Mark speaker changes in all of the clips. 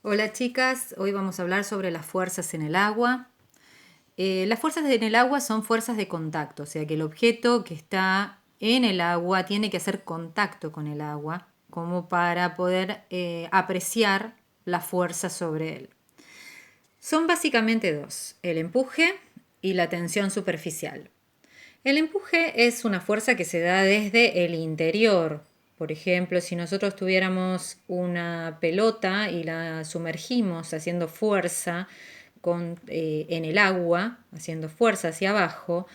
Speaker 1: Hola chicas, hoy vamos a hablar sobre las fuerzas en el agua. Las fuerzas en el agua son fuerzas de contacto, o sea que el objeto que está en el agua tiene que hacer contacto con el agua como para poder apreciar la fuerza sobre él. Son básicamente dos, el empuje y la tensión superficial. El empuje es una fuerza que se da desde el interior. Por ejemplo, si nosotros tuviéramos una pelota y la sumergimos haciendo fuerza en el agua, haciendo fuerza hacia abajo,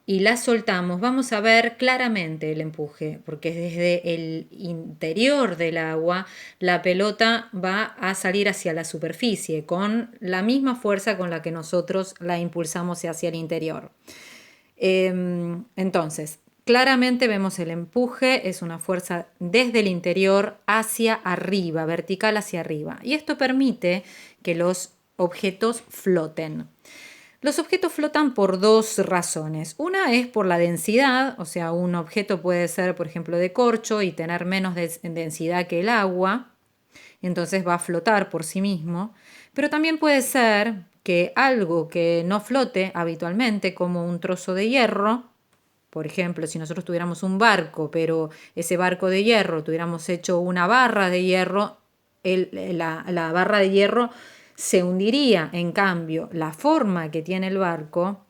Speaker 1: y la soltamos, vamos a ver claramente el empuje, porque desde el interior del agua la pelota va a salir hacia la superficie con la misma fuerza con la que nosotros la impulsamos hacia el interior. Entonces, claramente vemos el empuje, es una fuerza desde el interior hacia arriba, vertical hacia arriba. Y esto permite que los objetos floten. Los objetos flotan por dos razones. Una es por la densidad, o sea, un objeto puede ser, por ejemplo, de corcho y tener menos densidad que el agua, entonces va a flotar por sí mismo. Pero también puede ser que algo que no flote habitualmente, como un trozo de hierro, por ejemplo, si nosotros tuviéramos un barco, pero ese barco de hierro tuviéramos hecho una barra de hierro, la barra de hierro se hundiría. En cambio, la forma que tiene el barco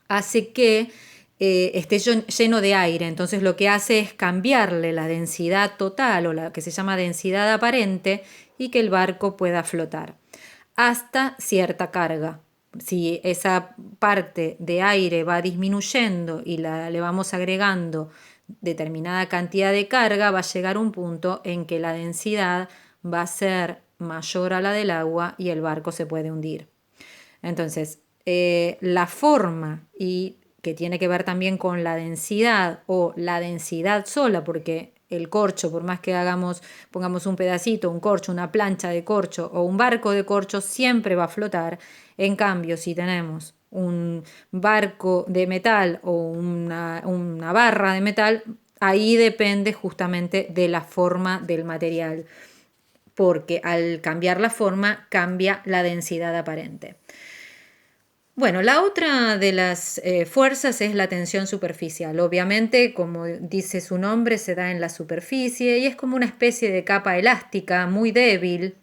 Speaker 1: hace que esté lleno de aire. Entonces lo que hace es cambiarle la densidad total o la que se llama densidad aparente y que el barco pueda flotar hasta cierta carga. Si esa parte de aire va disminuyendo y le vamos agregando determinada cantidad de carga, va a llegar un punto en que la densidad va a ser mayor a la del agua y el barco se puede hundir. Entonces, la forma y que tiene que ver también con la densidad o la densidad sola, porque el corcho, por más que pongamos un pedacito, un corcho, una plancha de corcho o un barco de corcho, siempre va a flotar. En cambio, si tenemos un barco de metal o una barra de metal, ahí depende justamente de la forma del material, porque al cambiar la forma cambia la densidad aparente. Bueno, la otra de las fuerzas es la tensión superficial. Obviamente, como dice su nombre, se da en la superficie y es como una especie de capa elástica muy débil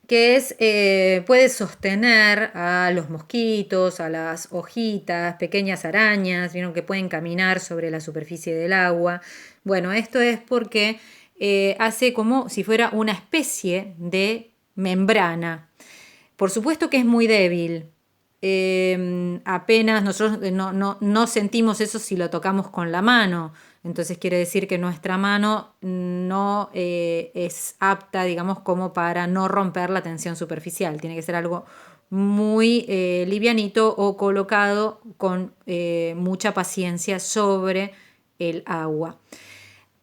Speaker 1: que puede sostener a los mosquitos, a las hojitas, pequeñas arañas, vieron que pueden caminar sobre la superficie del agua. Bueno, esto es porque hace como si fuera una especie de membrana. Por supuesto que es muy débil. Apenas nosotros no sentimos eso si lo tocamos con la mano. Entonces quiere decir que nuestra mano no es apta, digamos, como para no romper la tensión superficial. Tiene que ser algo muy livianito o colocado con mucha paciencia sobre el agua.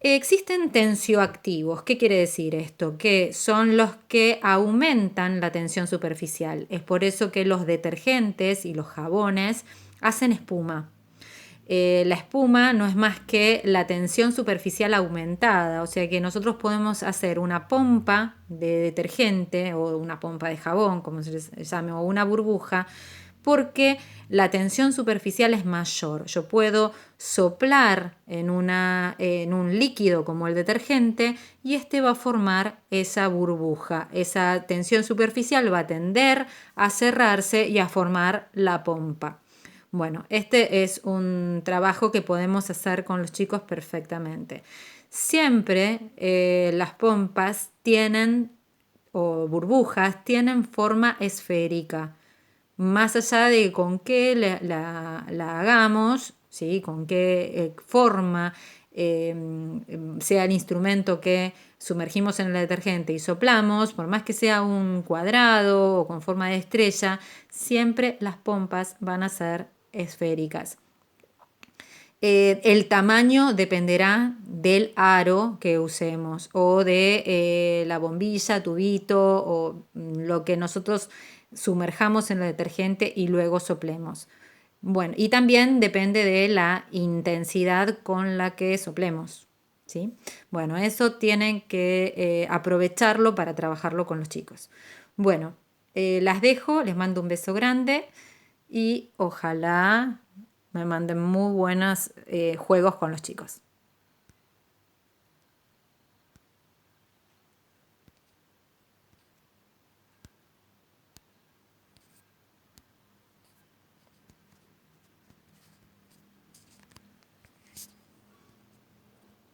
Speaker 1: Existen tensioactivos. ¿Qué quiere decir esto? Que son los que aumentan la tensión superficial. Es por eso que los detergentes y los jabones hacen espuma. La espuma no es más que la tensión superficial aumentada, o sea que nosotros podemos hacer una pompa de detergente o una pompa de jabón, como se les llame, o una burbuja, porque la tensión superficial es mayor. Yo puedo soplar en un líquido como el detergente y este va a formar esa burbuja. Esa tensión superficial va a tender a cerrarse y a formar la pompa. Bueno, este es un trabajo que podemos hacer con los chicos perfectamente. Siempre las pompas tienen, o burbujas, tienen forma esférica. Más allá de con qué la hagamos, ¿sí? Con qué forma sea el instrumento que sumergimos en el detergente y soplamos, por más que sea un cuadrado o con forma de estrella, siempre las pompas van a ser esféricas. El tamaño dependerá del aro que usemos o de la bombilla, tubito o lo que nosotros sumerjamos en el detergente y luego soplemos. Bueno, y también depende de la intensidad con la que soplemos. ¿sí? Bueno, eso tienen que aprovecharlo para trabajarlo con los chicos. Bueno, las dejo, les mando un beso grande y ojalá me manden muy buenos juegos con los chicos.